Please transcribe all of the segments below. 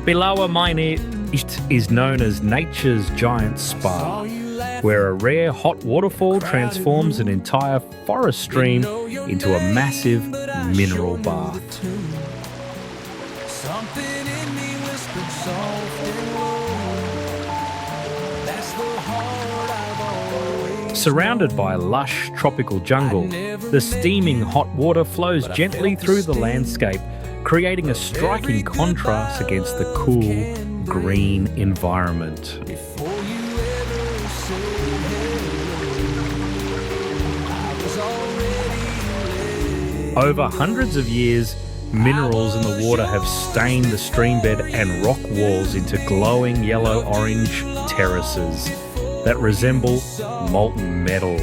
Bilawa Mainit is known as nature's giant spa, where a rare hot waterfall transforms an entire forest stream into a massive mineral bath. Surrounded by lush tropical jungle, the steaming hot water flows gently through the landscape, creating a striking contrast against the cool, green environment. Over hundreds of years, minerals in the water have stained the streambed and rock walls into glowing yellow-orange terraces that resemble molten metal.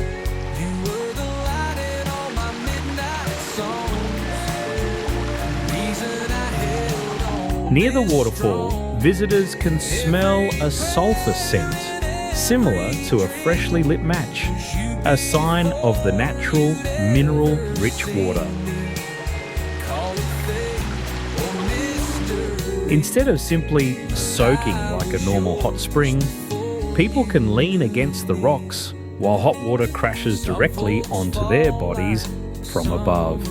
Near the waterfall, visitors can smell a sulphur scent, similar to a freshly lit match, a sign of the natural, mineral-rich water. Instead of simply soaking like a normal hot spring, people can lean against the rocks while hot water crashes directly onto their bodies from above.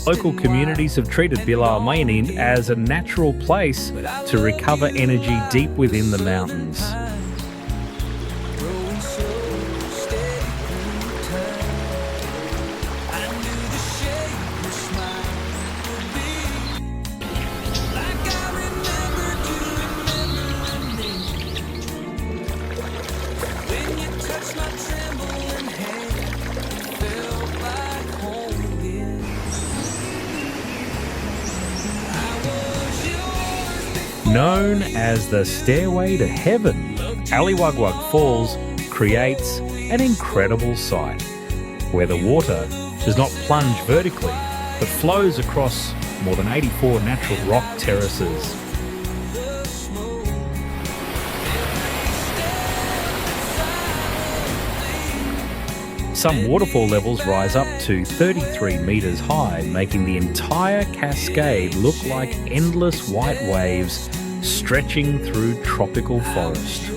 Local communities have treated Bilawa Mainit as a natural place to recover energy deep within the mountains. Known as the Stairway to Heaven, Aliwagwag Falls creates an incredible sight where the water does not plunge vertically but flows across more than 84 natural rock terraces. Some waterfall levels rise up to 33 metres high, making the entire cascade look like endless white waves stretching through tropical forest.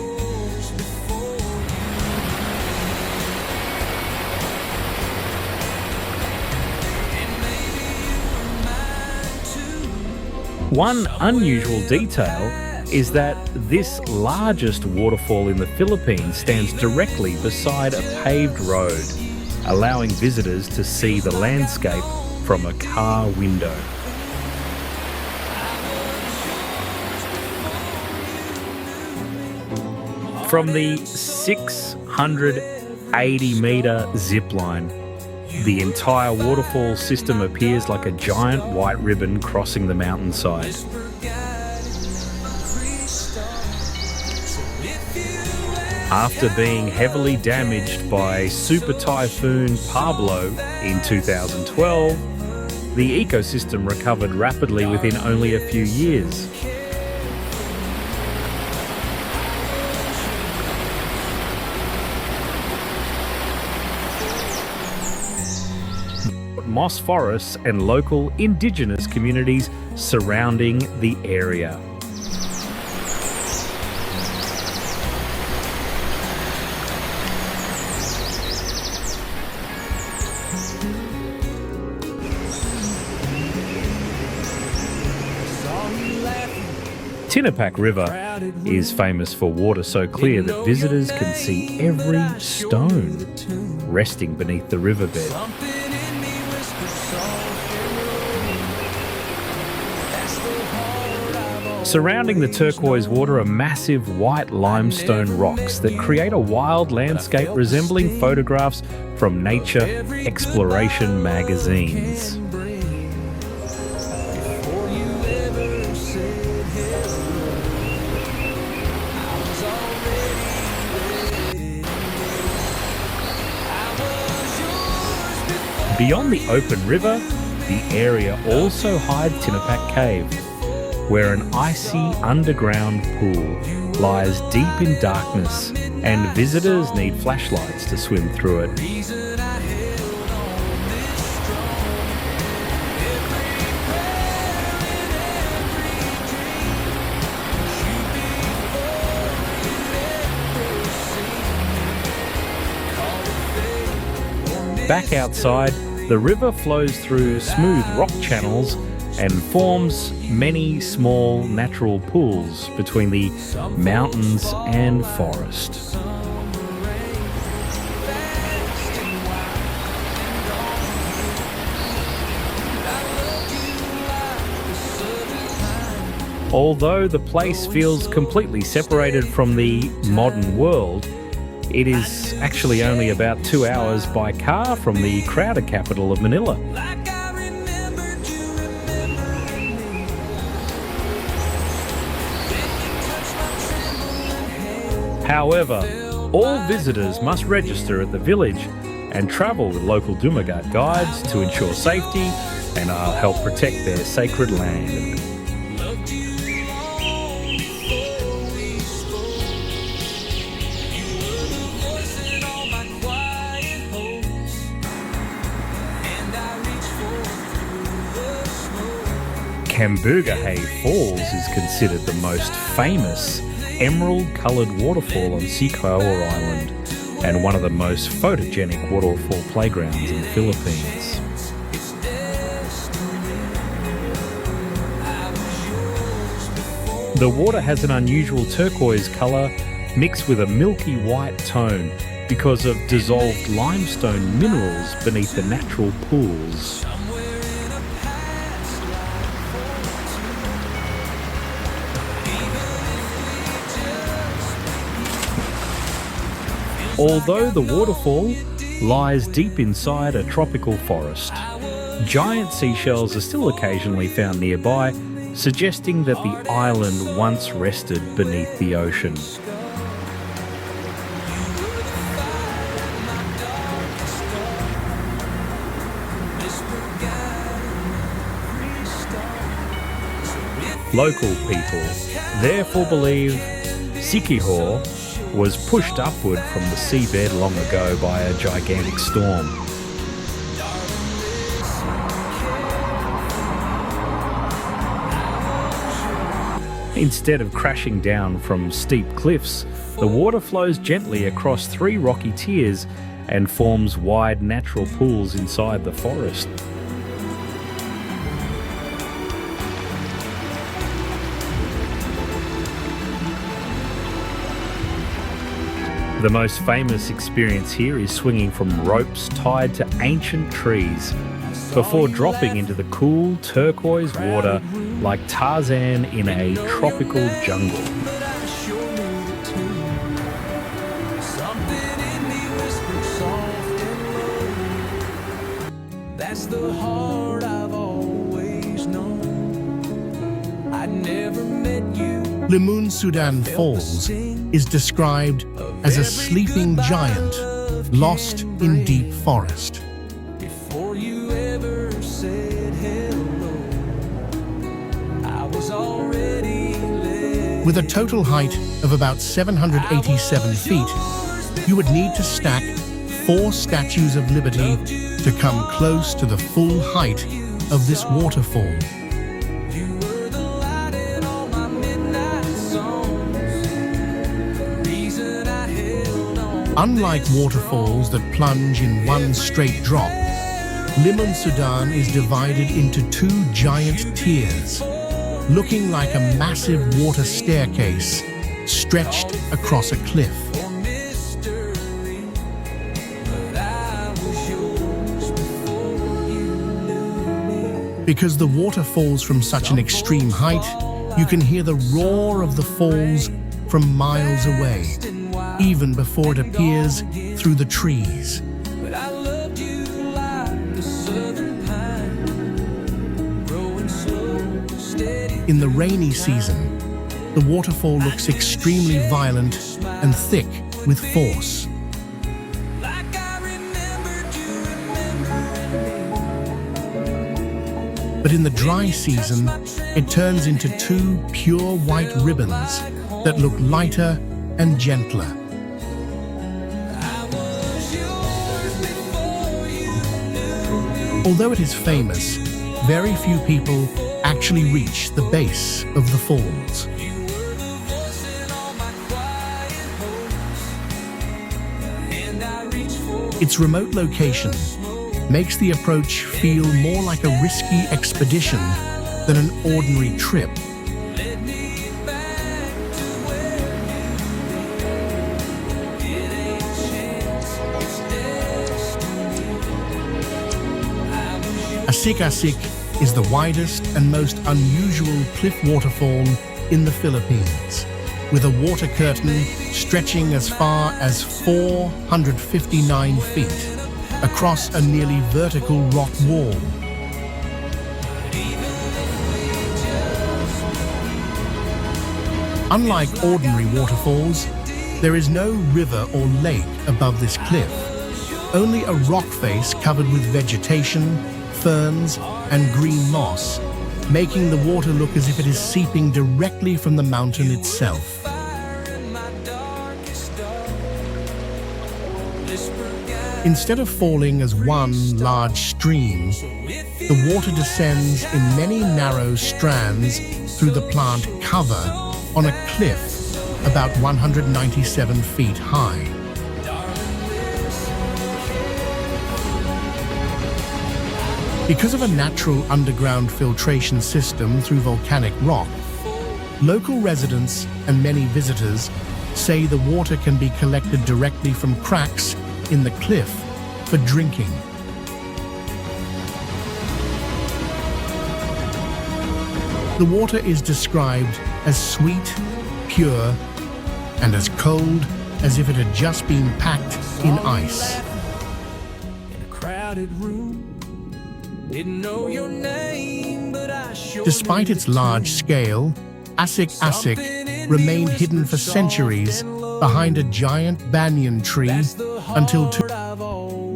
One unusual detail is that this largest waterfall in the Philippines stands directly beside a paved road, allowing visitors to see the landscape from a car window. From the 680-metre zip line, the entire waterfall system appears like a giant white ribbon crossing the mountainside. After being heavily damaged by Super Typhoon Pablo in 2012, the ecosystem recovered rapidly within only a few years. Moss forests and local indigenous communities surrounding the area. Tinapak River is famous for water so clear that visitors can see every stone resting beneath the riverbed. Surrounding the turquoise water are massive white limestone rocks that create a wild landscape resembling photographs from nature exploration magazines. Beyond the open river, the area also hides Tinapak Cave, where an icy underground pool lies deep in darkness and visitors need flashlights to swim through it. Back outside, the river flows through smooth rock channels and forms many small natural pools between the mountains and forest. Although the place feels completely separated from the modern world, it is actually only about 2 hours by car from the crowded capital of Manila. However, all visitors must register at the village and travel with local Dumagat guides to ensure safety and help protect their sacred land. Cambogahay Falls is considered the most famous emerald-coloured waterfall on Siquijor Island and one of the most photogenic waterfall playgrounds in the Philippines. The water has an unusual turquoise colour mixed with a milky white tone because of dissolved limestone minerals beneath the natural pools. Although the waterfall lies deep inside a tropical forest, giant seashells are still occasionally found nearby, suggesting that the island once rested beneath the ocean. Local people therefore believe Siquijor was pushed upward from the seabed long ago by a gigantic storm. Instead of crashing down from steep cliffs, the water flows gently across 3 rocky tiers and forms wide natural pools inside the forest. The most famous experience here is swinging from ropes tied to ancient trees before dropping into the cool turquoise water like Tarzan in a tropical jungle. That's the heart I've always known. I never met you. Limun Sudan Falls is described as a sleeping giant lost in deep forest. Before you ever said hello, I was already late. With a total height of about 787 feet, you would need to stack 4 statues of liberty to come close to the full height of this waterfall. Unlike waterfalls that plunge in one straight drop, Limun Sudan is divided into 2 giant tiers, looking like a massive water staircase stretched across a cliff. Because the water falls from such an extreme height, you can hear the roar of the falls from miles away, even before it appears through the trees. In the rainy season, the waterfall looks extremely violent and thick with force. But in the dry season, it turns into 2 pure white ribbons that look lighter and gentler. Although it is famous, very few people actually reach the base of the falls. And I reach for Its remote location makes the approach feel more like a risky expedition than an ordinary trip. Asik is the widest and most unusual cliff waterfall in the Philippines, with a water curtain stretching as far as 459 feet across a nearly vertical rock wall. Unlike ordinary waterfalls, there is no river or lake above this cliff, only a rock face covered with vegetation, ferns, and green moss, making the water look as if it is seeping directly from the mountain itself. Instead of falling as one large stream, the water descends in many narrow strands through the plant cover on a cliff about 197 feet high. Because of a natural underground filtration system through volcanic rock, local residents and many visitors say the water can be collected directly from cracks in the cliff for drinking. The water is described as sweet, pure, and as cold as if it had just been packed in ice. In a crowded room, didn't know your name, but I sure Despite its large scale, Asik remained hidden for centuries behind a giant banyan tree until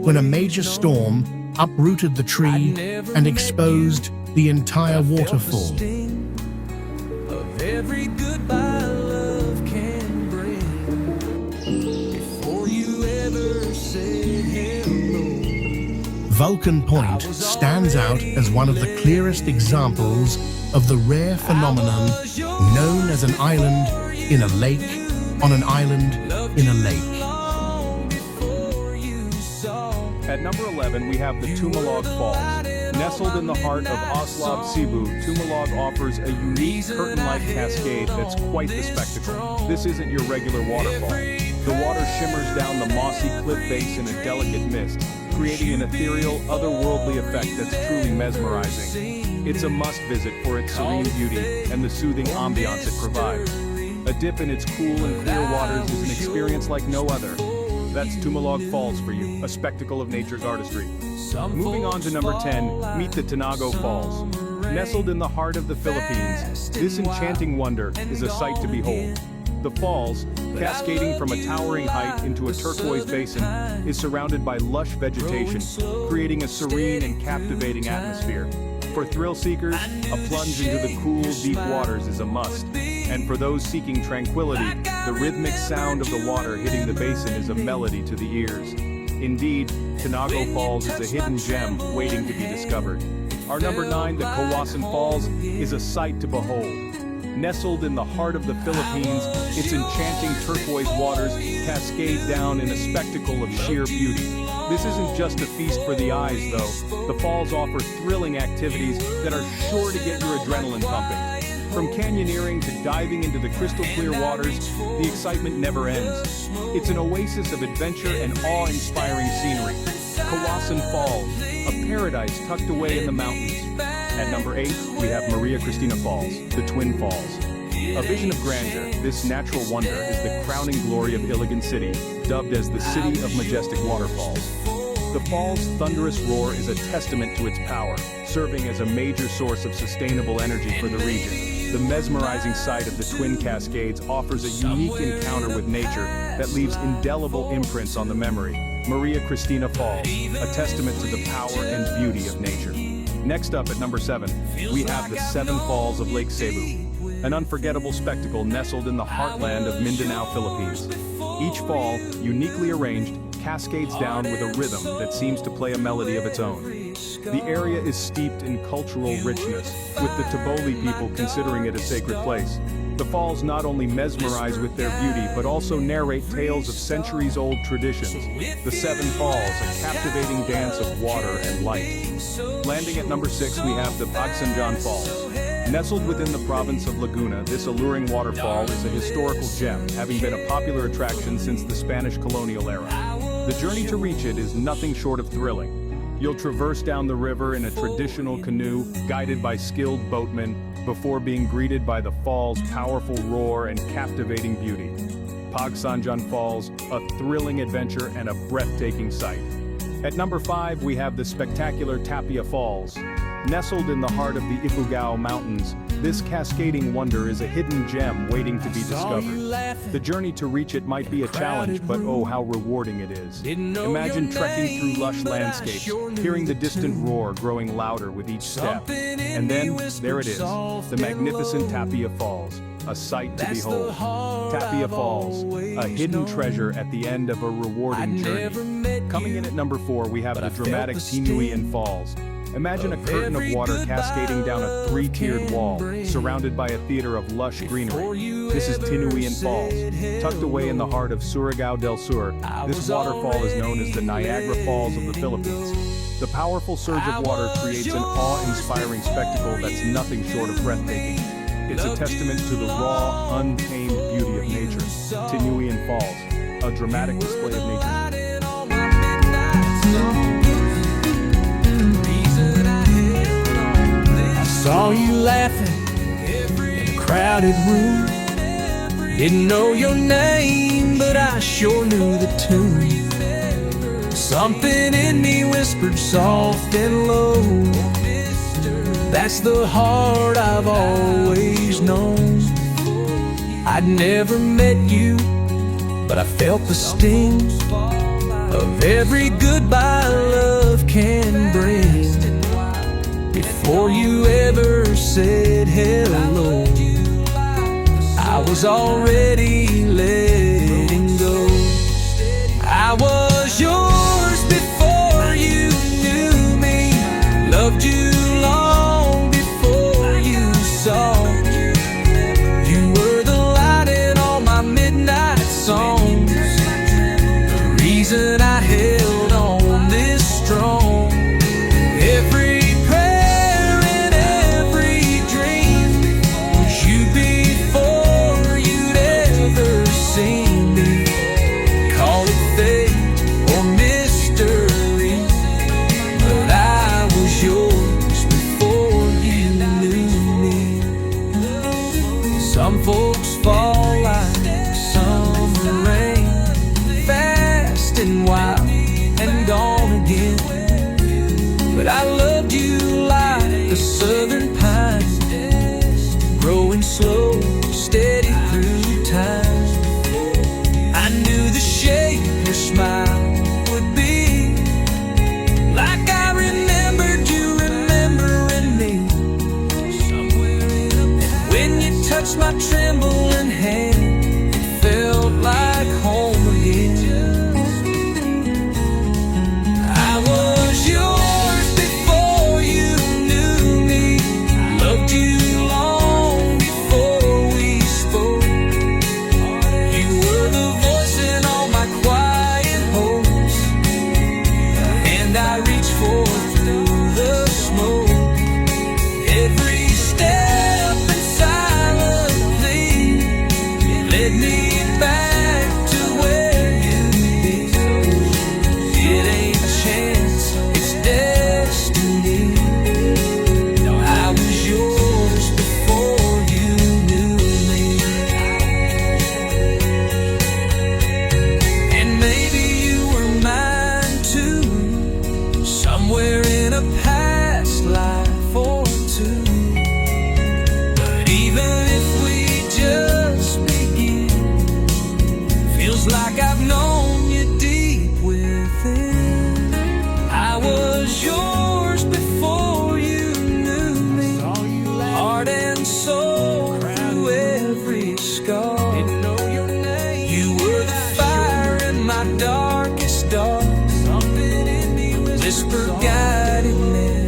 when a major storm uprooted the tree and exposed the entire waterfall. of every goodbye love can bring. Before you ever said hello, Vulcan Point stands out as one of the clearest examples of the rare phenomenon known as an island in a lake on an island in a lake. At number 11, we have the Tumalog Falls. Nestled in the heart of Oslab, Cebu, Tumalog offers a unique curtain-like cascade that's quite the spectacle. This isn't your regular waterfall. The water shimmers down the mossy cliff face in a delicate mist, creating an ethereal, otherworldly effect that's truly mesmerizing. It's a must-visit for its serene beauty and the soothing ambiance it provides. A dip in its cool and clear waters is an experience like no other. That's Tumalog Falls for you, a spectacle of nature's artistry. Moving on to number 10, meet the Tinago Falls. Nestled in the heart of the Philippines, this enchanting wonder is a sight to behold. The falls, cascading from a towering height into a turquoise basin, is surrounded by lush vegetation, creating a serene and captivating atmosphere. For thrill seekers, a plunge into the cool, deep waters is a must. And for those seeking tranquility, the rhythmic sound of the water hitting the basin is a melody to the ears. Indeed, Tinago Falls is a hidden gem waiting to be discovered. Our number 9, the Kawasan Falls, is a sight to behold. Nestled in the heart of the Philippines, its enchanting turquoise waters cascade down in a spectacle of sheer beauty. This isn't just a feast for the eyes, though. The falls offer thrilling activities that are sure to get your adrenaline pumping. From canyoneering to diving into the crystal clear waters, the excitement never ends. It's an oasis of adventure and awe-inspiring scenery. Kawasan Falls, a paradise tucked away in the mountains. At number 8, we have Maria Cristina Falls, the Twin Falls. A vision of grandeur, this natural wonder is the crowning glory of Iligan City, dubbed as the City of Majestic Waterfalls. The fall's thunderous roar is a testament to its power, serving as a major source of sustainable energy for the region. The mesmerizing sight of the twin cascades offers a unique encounter with nature that leaves indelible imprints on the memory. Maria Cristina Falls, a testament to the power and beauty of nature. Next up at number 7, we have the 7 Falls of Lake Cebu, an unforgettable spectacle nestled in the heartland of Mindanao, Philippines. Each fall, uniquely arranged, cascades down with a rhythm that seems to play a melody of its own. The area is steeped in cultural richness, with the Taboli people considering it a sacred place. The falls not only mesmerize with their beauty, but also narrate tales of centuries-old traditions. The Seven Falls, a captivating dance of water and light. Landing at number 6, we have the Pagsanjan Falls. Nestled within the province of Laguna, this alluring waterfall is a historical gem, having been a popular attraction since the Spanish colonial era. The journey to reach it is nothing short of thrilling. You'll traverse down the river in a traditional canoe, guided by skilled boatmen, before being greeted by the fall's powerful roar and captivating beauty. Pagsanjan Falls, a thrilling adventure and a breathtaking sight. At number 5, we have the spectacular Tapia Falls. Nestled in the heart of the Ifugao Mountains, this cascading wonder is a hidden gem waiting to be discovered. The journey to reach it might be a challenge, but oh, how rewarding it is. Imagine trekking through lush landscapes, hearing the distant roar growing louder with each step. And then, there it is, the magnificent Tapia Falls, a sight to behold. Tapia Falls, a hidden treasure at the end of a rewarding journey. Coming in at number 4, we have the dramatic Tinuian Falls. Imagine a curtain of water cascading down a 3-tiered wall, surrounded by a theater of lush greenery. This is Tinuian Falls. Tucked away in the heart of Surigao del Sur, this waterfall is known as the Niagara Falls of the Philippines. The powerful surge of water creates an awe-inspiring spectacle that's nothing short of breathtaking. It's a testament to the raw, untamed beauty of nature. Tinuian Falls, a dramatic display of nature's beauty. Saw you laughing in a crowded room. Didn't know your name, but I sure knew the tune. Something in me whispered soft and low, that's the heart I've always known. I'd never met you, but I felt the sting of every goodbye love can bring. Before you ever said hello, I was already letting go. I was yours before you knew me, loved you long before you saw. You were the light in all my midnight songs, the reason I held on this strong. Every some folks fall like summer rain, fast and wild and gone again. But I loved you like the southern pine, growing slow, steady through time. I knew the shape your smile would be, like I remembered you remembering me. And when you touched my trembling hand, it felt like home again. I was yours before you knew me, loved you long before we spoke. You were the voice in all my quiet hopes, and I reached for through the smoke. Every step and silently led me back to where you'd be. It ain't chance, it's destiny. I was yours before you knew me. And maybe you were mine too, somewhere in a past life or two. But even if we just begin, feels like I've known you deep within. I was yours before you knew me, heart and soul through every scar. You were the fire in my darkest dark, whisper guided me.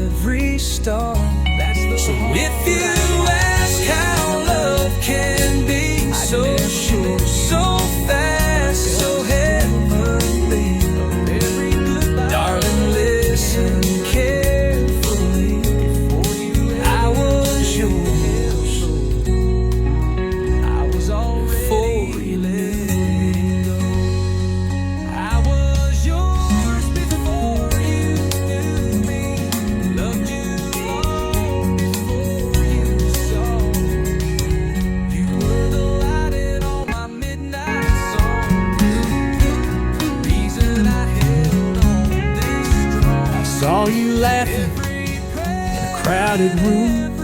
crowded room.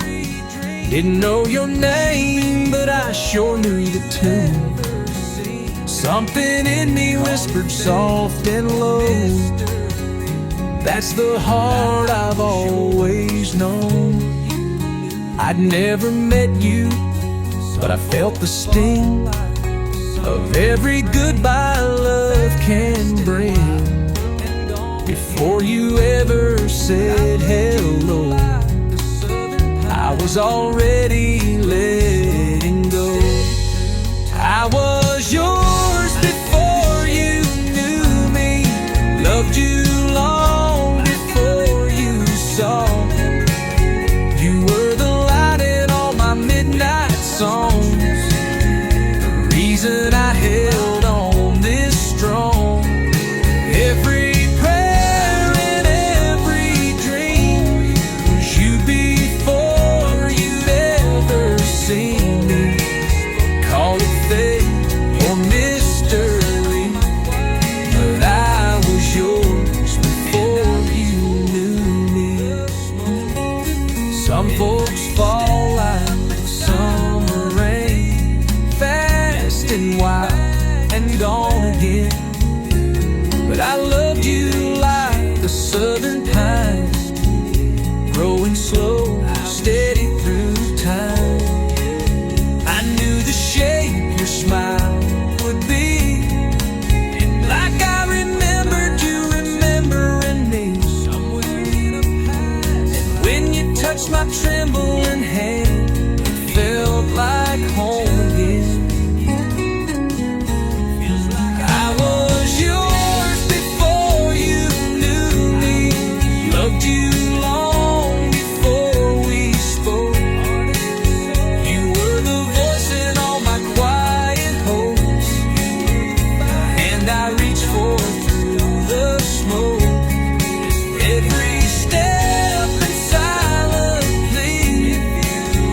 Didn't know your name, but I sure knew the tune. Something in me whispered soft and low, that's the heart I've always known. I'd never met you, but I felt the sting of every goodbye love can bring. Before you ever said hello, I was already letting go. I was yours before you knew me, loved you long before you saw. You were the light in all my midnight songs, the reason I held on this strong. Every prayer and every dream was you before you'd ever seen me. Call it fate or mystery, but I was yours before you knew me. Some folks fall like summer rain, fast and wild and gone again. But I loved you like the southern pines, growing slow, steady through time. I knew the shape your smile would be, like I remembered you remembering me. Somewhere in a past, and when you touched my trembling hand, it felt like home again. I was yours before you knew me, loved you long before we spoke. You were the voice in all my quiet hopes, and I reached for through the smoke. Every step and silent plea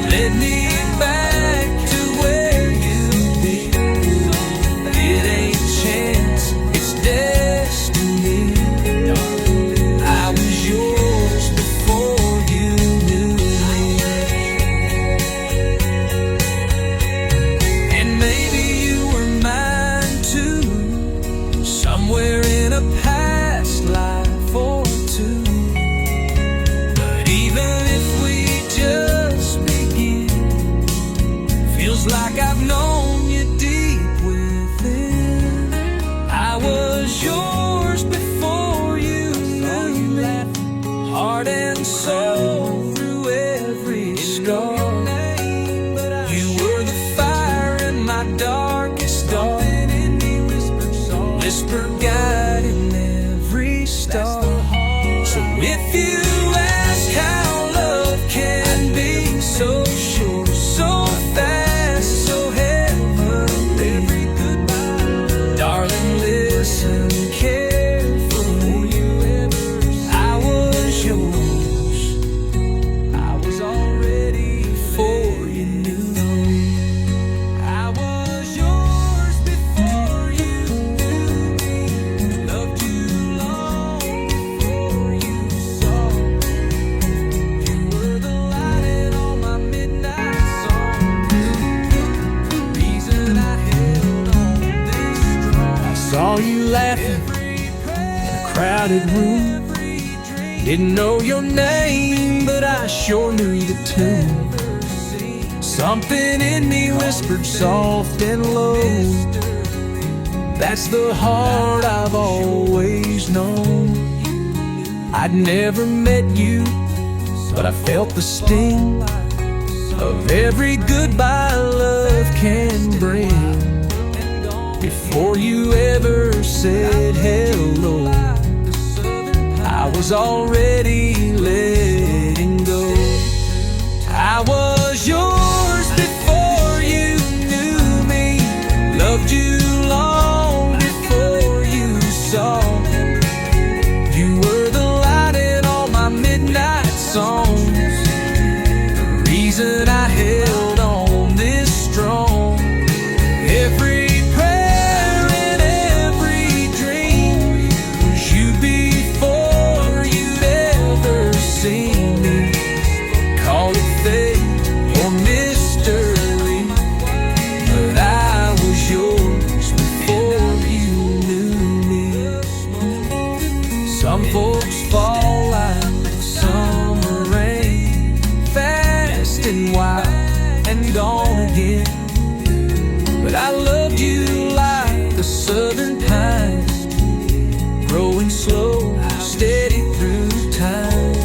led me back to where you'd be. It ain't chance, it's destiny. I was yours before you knew me. And maybe you were mine too, somewhere in a past life or two. But even if we just begin, feels like I've known you deep within. I was yours before you knew me, heart and soul through every scar. You were the fire in my darkest dark, whisper guiding every star. So if you ask how love can be so sure, so fast, so heavenly, darling, listen carefully. I was yours, I was already before you knew me. I was yours before you knew me, loved you long before you saw. You were the light in all my midnight songs, the reason I held on this strong. I saw you laughing in a crowded room. Didn't know your name, but I sure knew the tune. Something in me whispered soft and low, that's the heart I've always known. I'd never met you, but I felt the sting of every goodbye love can bring. Before you ever said hello, I was already letting go. I was yours before you knew me, loved you long before you saw. You were the light in all my midnight songs, the reason I held on this strong. Every prayer and every dream was you before you'd ever wild and gone again. But I loved you like the southern pines, growing slow, steady through time.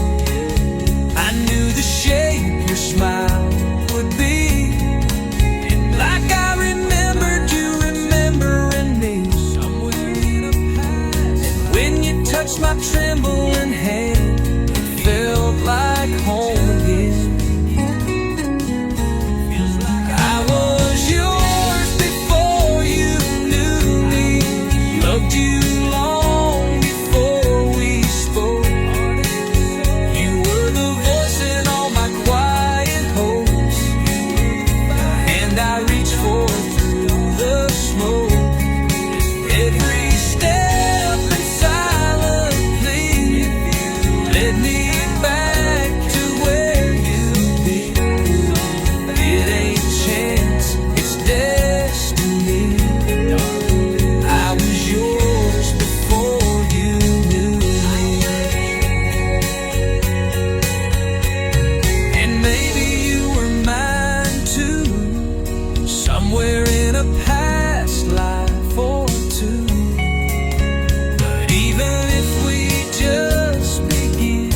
I knew the shape your smile would be, like I remembered you remembering me somewhere in a past. And when you touched my trembling hand, it felt like home again. I was yours before you knew me, loved you long before we spoke. You were the voice in all my quiet hopes, and I reached for through the smoke. Every step and silently led me back to where you'd be. It ain't chance, it's destiny. I was yours before you knew me. And maybe you were mine too, somewhere in a past life or two. But even if we just begin,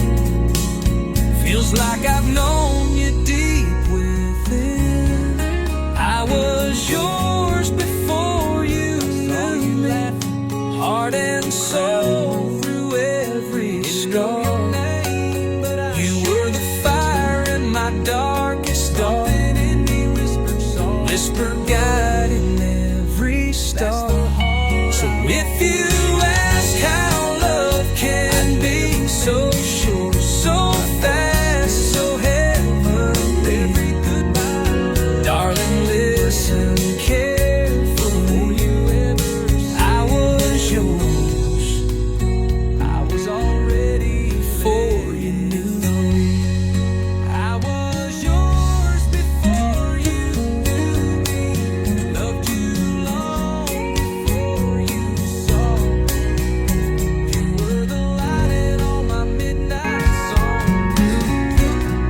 feels like I've known you deep within. I was yours before you knew me, heart and soul through every scar. You were the fire in my darkest dark, whisper guiding every star. So if you ask how love can be so short, so fast, so heavenly, darling, listen carefully. I was yours, I was already before you knew me. I was yours before you knew me, loved you long before you saw. You were the light in all my midnight songs,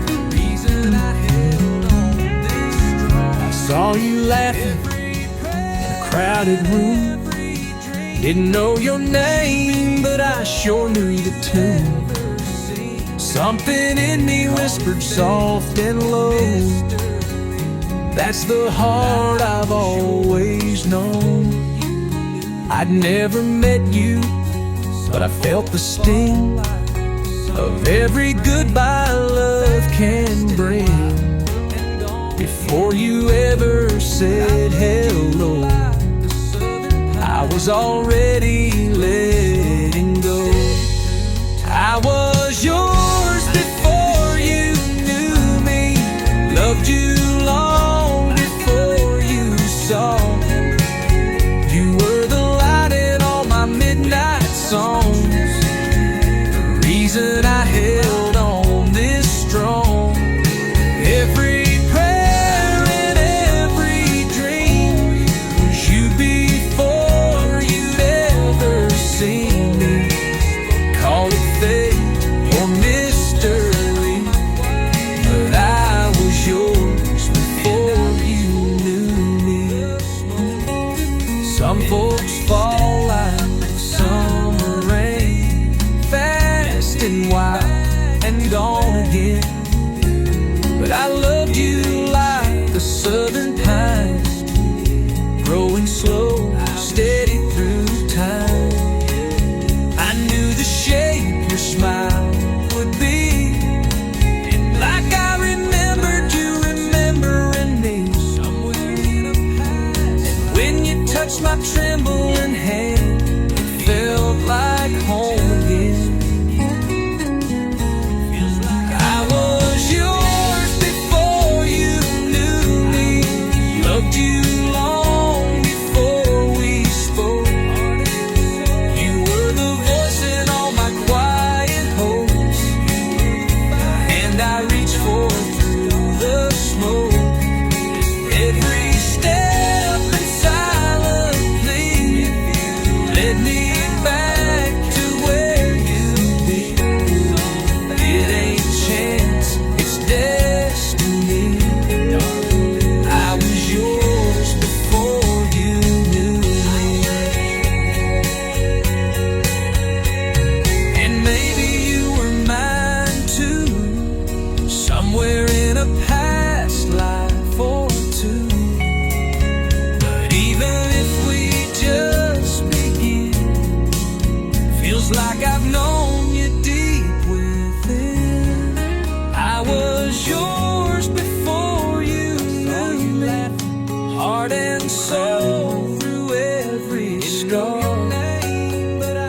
the reason I held on this strong. I saw you laughing in a crowded room. Didn't know your name, but I sure knew the tune. Something in me whispered soft and low, that's the heart I've always known. I'd never met you, but I felt the sting of every goodbye love can bring. Before you ever said hello, I was already letting go. I was yours before you knew me, loved you long before you saw. You were the light in all my midnight songs, the reason I held on this strong. Every prayer and every dream was you before you'd ever seen me. Call it fate or mystery, but I was yours before you knew me. Some folks fall like summer rain, fast and wild and gone again. But I loved you like the southern pines, growing slow, steady through time. I knew the shape your smile would be, like I remembered you remembering me somewhere in a past. And when you touched my trembling hand, it felt like home again. I was yours before you knew me, loved you long before we spoke. You were the voice in all my quiet hopes, and I reached for through the smoke. Every step and silently and soul through every storm.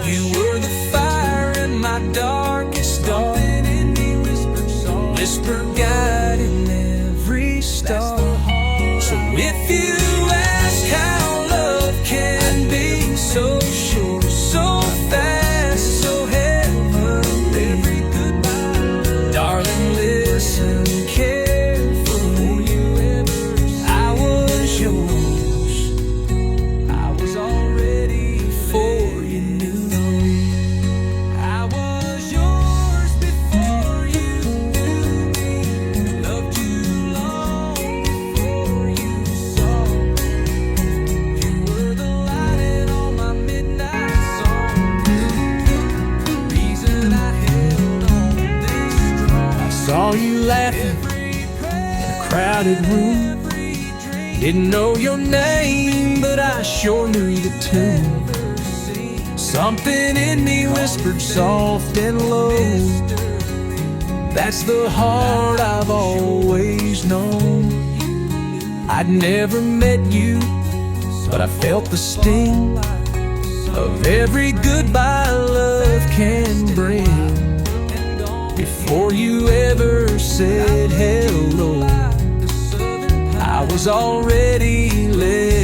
You were the fire in my darkest dawn. Whisper guide in every star. So if you ask how love can be so sure, so fast, so heavenly, darling, listen carefully. I was yours. I was already before you knew. I was yours before you knew me. Loved you long before you saw. You were the light in all my midnight songs. The reason I held on this strong. I saw you laughing in a crowded room. Didn't know your name, but I sure knew the tune. Something in me whispered soft and low. That's the heart I've always known. I'd never met you, but I felt the sting of every goodbye love can bring. Before you ever said hello, I was already let